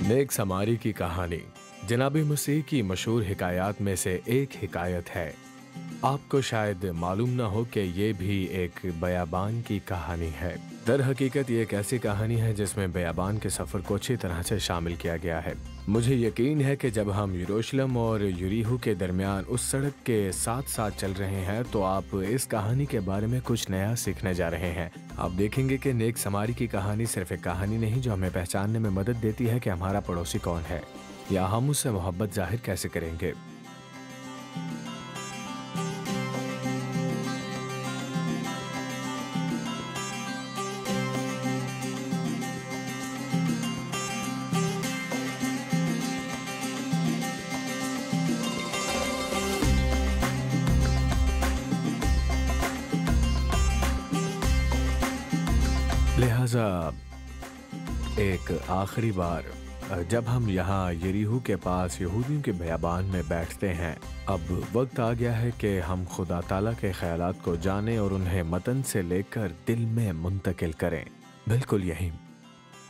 नेक समारी की कहानी जनाब मसीह की मशहूर हिकायात में से एक हिकायत है। आपको शायद मालूम ना हो कि ये भी एक बयाबान की कहानी है। दर हकीकत ये एक ऐसी कहानी है जिसमें बयाबान के सफ़र को अच्छी तरह से शामिल किया गया है। मुझे यकीन है कि जब हम यरूशलेम और यरीहो के दरमियान उस सड़क के साथ साथ चल रहे हैं तो आप इस कहानी के बारे में कुछ नया सीखने जा रहे हैं। आप देखेंगे कि नेक समारी की कहानी सिर्फ एक कहानी नहीं जो हमें पहचानने में मदद देती है कि हमारा पड़ोसी कौन है या हम उससे मोहब्बत जाहिर कैसे करेंगे। लिहाजा एक आखिरी बार जब हम यहाँ यरीहो के पास यहूदियों के बयाबान में बैठते हैं, अब वक्त आ गया है कि हम खुदा ताला के ख्यालात को जानें और उन्हें मतन से लेकर दिल में मुंतकिल करें। बिल्कुल यही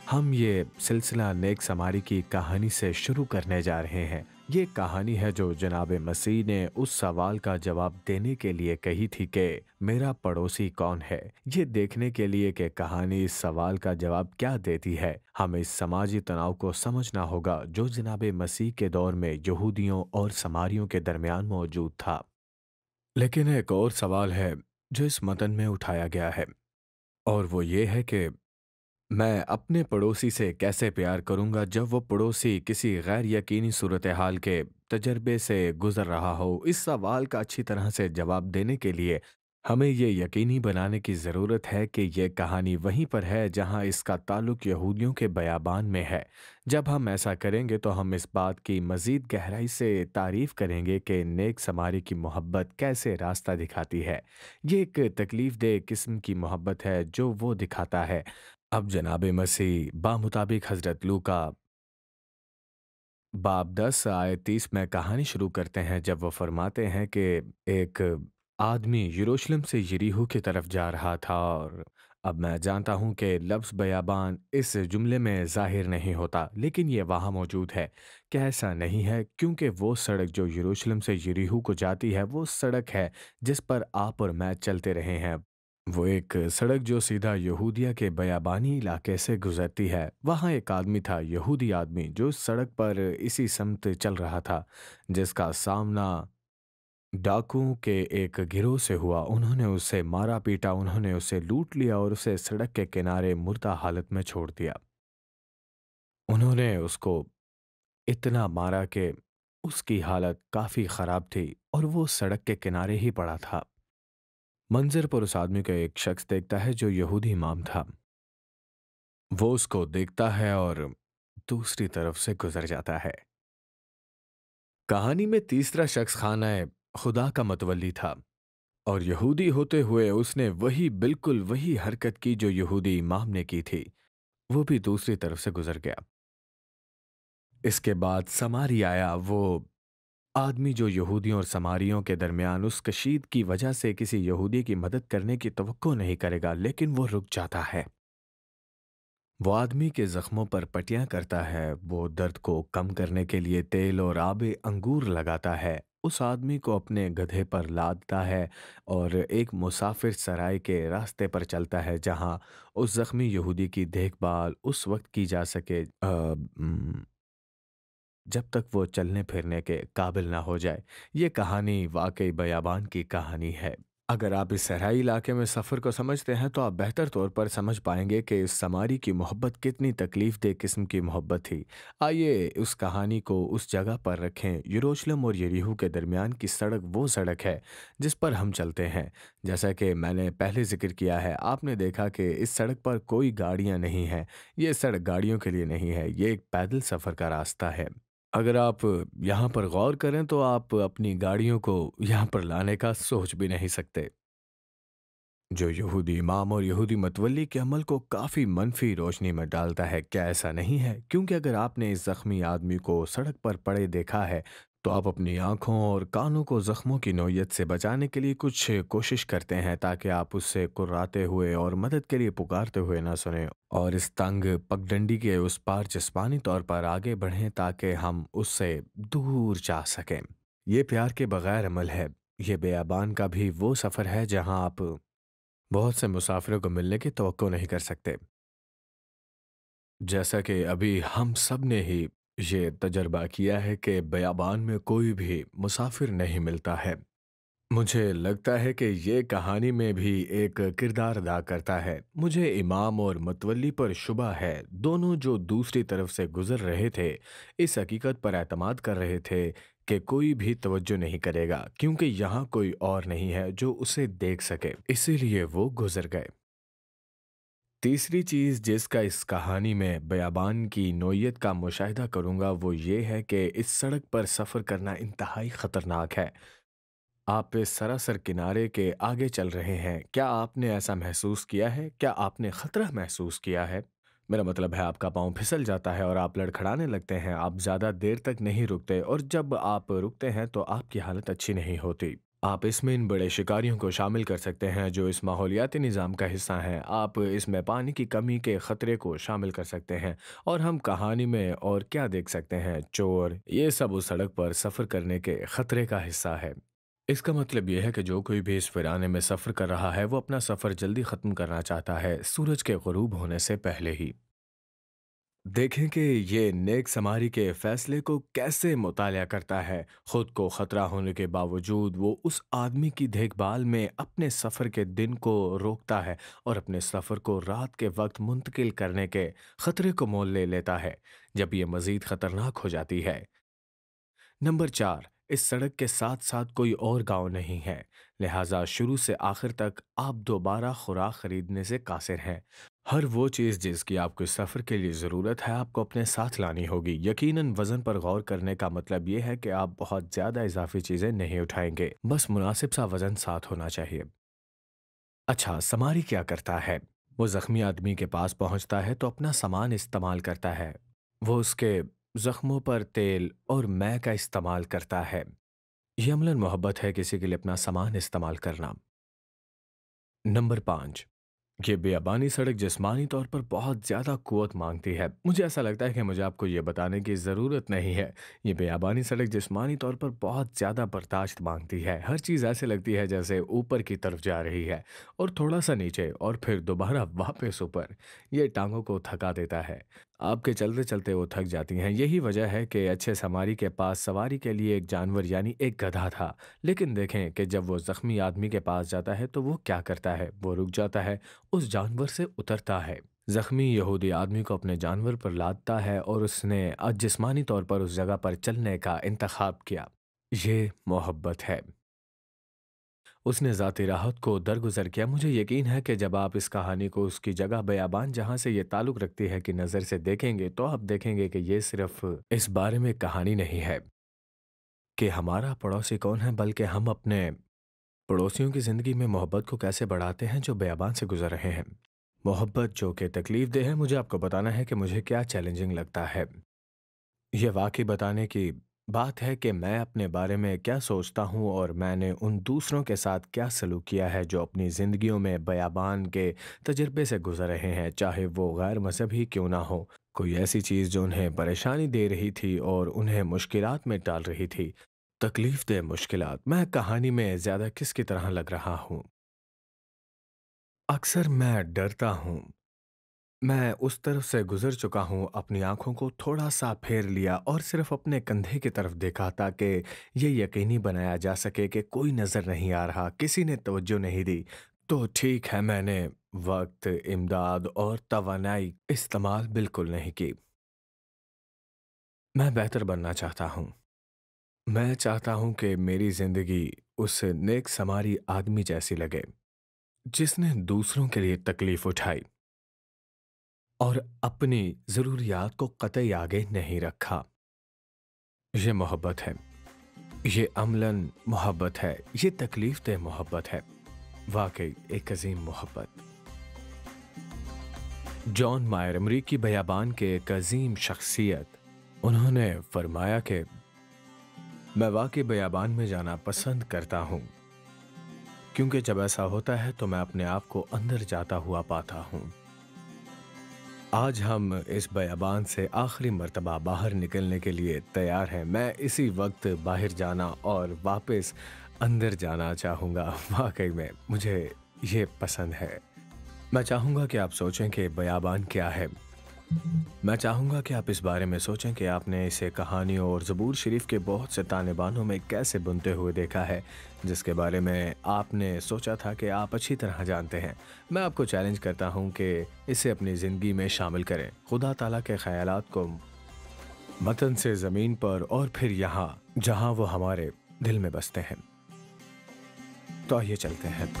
हम ये सिलसिला नेक समारी की कहानी से शुरू करने जा रहे हैं। ये कहानी है जो जनाब मसीह ने उस सवाल का जवाब देने के लिए कही थी कि मेरा पड़ोसी कौन है। ये देखने के लिए कि कहानी इस सवाल का जवाब क्या देती है, हमें इस समाजी तनाव को समझना होगा जो जनाब मसीह के दौर में यहूदियों और समारियों के दरमियान मौजूद था। लेकिन एक और सवाल है जो इस मतन में उठाया गया है, और वो ये है कि मैं अपने पड़ोसी से कैसे प्यार करूंगा जब वो पड़ोसी किसी गैर यकीनी सूरत हाल के तजर्बे से गुजर रहा हो। इस सवाल का अच्छी तरह से जवाब देने के लिए हमें ये यकीनी बनाने की ज़रूरत है कि ये कहानी वहीं पर है जहां इसका ताल्लुक यहूदियों के बयाबान में है। जब हम ऐसा करेंगे तो हम इस बात की मज़ीद गहराई से तारीफ़ करेंगे कि नेक समारी की मोहब्बत कैसे रास्ता दिखाती है। ये एक तकलीफ़ दे किस्म की मोहब्बत है जो वो दिखाता है। अब जनाब मसीह बामुताबिक हज़रत लूका बाब 10 आयत 30 में कहानी शुरू करते हैं जब वो फरमाते हैं कि एक आदमी यरूशलेम से यरीहो की तरफ जा रहा था। और अब मैं जानता हूं कि लफ्ज़ बयाबान इस जुमले में ज़ाहिर नहीं होता, लेकिन ये वहाँ मौजूद है। क्या ऐसा नहीं है? क्योंकि वो सड़क जो यरूशलेम से यरीहो को जाती है वो सड़क है जिस पर आप और मैं चलते रहे हैं। वो एक सड़क जो सीधा यहूदिया के बयाबानी इलाके से गुजरती है। वहाँ एक आदमी था, यहूदी आदमी, जो उस सड़क पर इसी समत चल रहा था जिसका सामना डाकुओं के एक गिरोह से हुआ। उन्होंने उसे मारा पीटा, उन्होंने उसे लूट लिया और उसे सड़क के किनारे मुर्दा हालत में छोड़ दिया। उन्होंने उसको इतना मारा कि उसकी हालत काफ़ी ख़राब थी और वो सड़क के किनारे ही पड़ा था। मंज़र पर उस आदमी को एक शख्स देखता है जो यहूदी इमाम था। वो उसको देखता है और दूसरी तरफ से गुजर जाता है। कहानी में तीसरा शख्स खाना खुदा का मतवली था और यहूदी होते हुए उसने बिल्कुल वही हरकत की जो यहूदी इमाम ने की थी। वो भी दूसरी तरफ से गुजर गया। इसके बाद समारी आया, वो आदमी जो यहूदियों और समारियों के दरमियान उस कशीद की वजह से किसी यहूदी की मदद करने की तवक्को नहीं करेगा, लेकिन वो रुक जाता है। वो आदमी के जख्मों पर पट्टियां करता है, वो दर्द को कम करने के लिए तेल और आबे अंगूर लगाता है, उस आदमी को अपने गधे पर लादता है और एक मुसाफिर सराय के रास्ते पर चलता है जहां उस जख्मी यहूदी की देखभाल उस वक्त की जा सके जब तक वो चलने फिरने के काबिल ना हो जाए। ये कहानी वाकई बयाबान की कहानी है। अगर आप इस सहराई इलाके में सफ़र को समझते हैं तो आप बेहतर तौर पर समझ पाएंगे कि इस समारी की मोहब्बत कितनी तकलीफ दे किस्म की मोहब्बत थी। आइए उस कहानी को उस जगह पर रखें। यरूशलेम और यरीहो के दरमियान की सड़क वो सड़क है जिस पर हम चलते हैं। जैसा कि मैंने पहले जिक्र किया है, आपने देखा कि इस सड़क पर कोई गाड़ियां नहीं हैं। ये सड़क गाड़ियों के लिए नहीं है, ये एक पैदल सफ़र का रास्ता है। अगर आप यहाँ पर गौर करें तो आप अपनी गाड़ियों को यहाँ पर लाने का सोच भी नहीं सकते, जो यहूदी इमाम और यहूदी मतवली के अमल को काफ़ी मनफी रोशनी में डालता है। क्या ऐसा नहीं है? क्योंकि अगर आपने इस जख्मी आदमी को सड़क पर पड़े देखा है तो आप अपनी आँखों और कानों को ज़ख्मों की नोयत से बचाने के लिए कुछ कोशिश करते हैं ताकि आप उससे कुर्राते हुए और मदद के लिए पुकारते हुए ना सुनें, और इस तंग पगडंडी के उस पार जिस्मानी तौर पर आगे बढ़ें ताकि हम उससे दूर जा सकें। ये प्यार के बगैर अमल है। ये बेयाबान का भी वो सफ़र है जहाँ आप बहुत से मुसाफिरों को मिलने की तवक्को नहीं कर सकते। जैसा कि अभी हम सब ने ही ये तजर्बा किया है कि बयाबान में कोई भी मुसाफिर नहीं मिलता है। मुझे लगता है कि ये कहानी में भी एक किरदार अदा करता है। मुझे इमाम और मतवल्ली पर शुबा है, दोनों जो दूसरी तरफ से गुजर रहे थे, इस हकीकत पर एतमाद कर रहे थे कि कोई भी तवज्जो नहीं करेगा क्योंकि यहाँ कोई और नहीं है जो उसे देख सके, इसीलिए वो गुजर गए। तीसरी चीज़ जिसका इस कहानी में बयाबान की नोयत का मुशाहिदा करूँगा वो ये है कि इस सड़क पर सफ़र करना इंतहाई ख़तरनाक है। आप इस सरासर किनारे के आगे चल रहे हैं। क्या आपने ऐसा महसूस किया है? क्या आपने ख़तरा महसूस किया है? मेरा मतलब है आपका पाँव फिसल जाता है और आप लड़खड़ाने लगते हैं। आप ज़्यादा देर तक नहीं रुकते और जब आप रुकते हैं तो आपकी हालत अच्छी नहीं होती। आप इसमें इन बड़े शिकारियों को शामिल कर सकते हैं जो इस माहौलियाती निज़ाम का हिस्सा हैं। आप इसमें पानी की कमी के ख़तरे को शामिल कर सकते हैं। और हम कहानी में और क्या देख सकते हैं? चोर, ये सब उस सड़क पर सफ़र करने के ख़तरे का हिस्सा है। इसका मतलब यह है कि जो कोई भी इस वीराने में सफ़र कर रहा है वो अपना सफ़र जल्दी ख़त्म करना चाहता है, सूरज के ग़ुरूब होने से पहले ही। देखें कि ये नेक समारी के फ़ैसले को कैसे मुतालिया करता है। खुद को ख़तरा होने के बावजूद वो उस आदमी की देखभाल में अपने सफ़र के दिन को रोकता है और अपने सफ़र को रात के वक्त मुंतकिल करने के ख़तरे को मोल ले लेता है जब ये मज़ीद ख़तरनाक हो जाती है। नंबर 4, इस सड़क के साथ-साथ कोई और गाँव नहीं है, लिहाज़ा शुरू से आखिर तक आप दोबारा खुराक खरीदने से कासिर हैं। हर वो चीज़ जिसकी आपको इस सफ़र के लिए ज़रूरत है, आपको अपने साथ लानी होगी। यकीनन वज़न पर गौर करने का मतलब ये है कि आप बहुत ज़्यादा इज़ाफ़ी चीज़ें नहीं उठाएँगे, बस मुनासिब सा वज़न साथ होना चाहिए। अच्छा, समारी क्या करता है? वो ज़ख्मी आदमी के पास पहुँचता है तो अपना सामान इस्तेमाल करता है। वो उसके ज़ख्मों पर तेल और मैं का इस्तेमाल करता है। ये अमलन मोहब्बत है किसी के लिए अपना सामान इस्तेमाल करना। नंबर 5, ये बेअबानी सड़क जिस्मानी तौर पर बहुत ज़्यादा क़ुव्वत माँगती है। मुझे ऐसा लगता है कि मुझे आपको ये बताने की ज़रूरत नहीं है। ये बेअबानी सड़क जिस्मानी तौर पर बहुत ज़्यादा बर्दाश्त माँगती है। हर चीज़ ऐसे लगती है जैसे ऊपर की तरफ जा रही है और थोड़ा-सा नीचे और फिर दोबारा वापस ऊपर। ये टाँगों को थका देता है। आपके चलते-चलते वो थक जाती हैं। यही वजह है कि अच्छे सवारी के पास सवारी के लिए एक जानवर यानी एक गधा था। लेकिन देखें कि जब वो ज़ख्मी आदमी के पास जाता है तो वो क्या करता है? वो रुक जाता है, उस जानवर से उतरता है। ज़ख्मी यहूदी आदमी को अपने जानवर पर लादता है और उसने जिस्मानी तौर पर उस जगह पर चलने का इंतख़ाब किया। ये मोहब्बत है। उसने ज़ाती राहत को दरगुज़र किया। मुझे यकीन है कि जब आप इस कहानी को उसकी जगह बयाबान जहाँ से ये ताल्लुक़ रखती है की नज़र से देखेंगे तो आप देखेंगे कि ये सिर्फ़ इस बारे में कहानी नहीं है कि हमारा पड़ोसी कौन है, बल्कि हम अपने पड़ोसियों की ज़िंदगी में मोहब्बत को कैसे बढ़ाते हैं जो बयाबान से गुज़र रहे हैं। मोहब्बत जो कि तकलीफ़देह है, मुझे आपको बताना है कि मुझे क्या चैलेंजिंग लगता है। ये वाक़ई बताने की बात है कि मैं अपने बारे में क्या सोचता हूँ और मैंने उन दूसरों के साथ क्या सलूक किया है जो अपनी ज़िंदगियों में बयाबान के तजुर्बे से गुज़र रहे हैं, चाहे वो गैर मज़हबी क्यों ना हो। कोई ऐसी चीज़ जो उन्हें परेशानी दे रही थी और उन्हें मुश्किलात में डाल रही थी। तकलीफ़देह मुश्किलात। मैं कहानी में ज़्यादा किसकी तरह लग रहा हूँ? अक्सर मैं डरता हूँ। मैं उस तरफ से गुज़र चुका हूँ, अपनी आँखों को थोड़ा-सा फेर लिया और सिर्फ़ अपने कंधे की तरफ देखा ताकि ये यकीनी बनाया जा सके कि कोई नज़र नहीं आ रहा, किसी ने तवज्जो नहीं दी। तो ठीक है, मैंने वक़्त, इमदाद और तवानाई इस्तेमाल बिल्कुल नहीं की। मैं बेहतर बनना चाहता हूँ। मैं चाहता हूँ कि मेरी ज़िंदगी उस नेक समारी आदमी जैसी लगे, जिसने दूसरों के लिए तकलीफ़ उठाई और अपनी ज़रूरियात को कतई आगे नहीं रखा। ये मोहब्बत है। ये अमलन मोहब्बत है। ये तकलीफ़देह मोहब्बत है। वाक़ई एक अज़ीम मोहब्बत। जॉन मायर अमरीकी बयाबान के एक अज़ीम शख्सियत, उन्होंने फ़रमाया कि मैं वाकई बयाबान में जाना पसंद करता हूँ, क्योंकि जब ऐसा होता है तो मैं अपने आप को अंदर जाता हुआ पाता हूँ। आज हम इस बयाबान से आखिरी मर्तबा बाहर निकलने के लिए तैयार हैं। मैं इसी वक्त बाहर जाना और वापस अंदर जाना चाहूँगा। वाकई में मुझे ये पसंद है। मैं चाहूँगा कि आप सोचें कि बयाबान क्या है। मैं चाहूँगा कि आप इस बारे में सोचें कि आपने इसे कहानियों और ज़बूर शरीफ के बहुत से ताने-बानों में कैसे बुनते हुए देखा है, जिसके बारे में आपने सोचा था कि आप अच्छी तरह जानते हैं। मैं आपको चैलेंज करता हूँ कि इसे अपनी ज़िंदगी में शामिल करें। खुदा ताला के ख़यालात को मतन से ज़मीन पर और फिर यहाँ, जहाँ वो हमारे दिल में बसते हैं। तो आइए चलते हैं।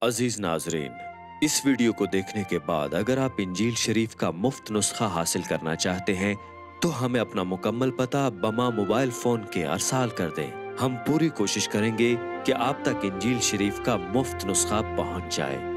अजीज नाजरीन, इस वीडियो को देखने के बाद अगर आप इंजील शरीफ का मुफ्त नुस्खा हासिल करना चाहते हैं तो हमें अपना मुकम्मल पता बमा मोबाइल फोन के अरसाल कर दें। हम पूरी कोशिश करेंगे कि आप तक इंजील शरीफ का मुफ्त नुस्खा पहुंच जाए।